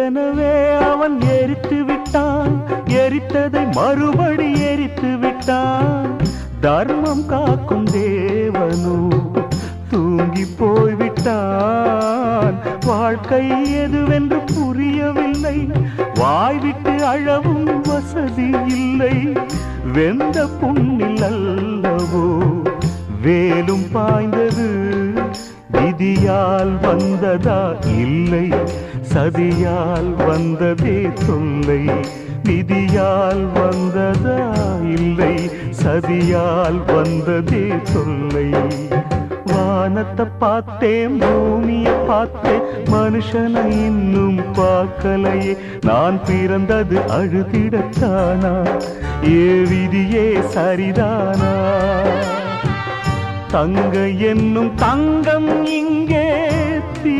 ஏற்கனவே அவன் எரித்து விட்டான், எரித்ததை மறுபடி எரித்து விட்டான். தர்மம் காக்கும் தேவனோ தூங்கி போய்விட்டான். வாழ்க்கை எதுவென்று புரியவில்லை, வாய்விட்டு அழவும் வசதி இல்லை. வெந்த புண்ணில் அல்லவோ வேலும் பாய்ந்தது, விதியால் வந்ததா இல்லை சதியால் வந்ததே தொல்லை. விதியால் வந்ததா இல்லை சதியால் வந்ததே தொல்லை. வானத்தை பார்த்தேன், பூமியை பார்த்தேன், மனுஷனை இன்னும் பார்க்கலையே. நான் பிறந்தது அழுதிடத்தானா, ஏ விதியே சரிதானா? தங்க என்னும் தங்கம் இங்கே தீ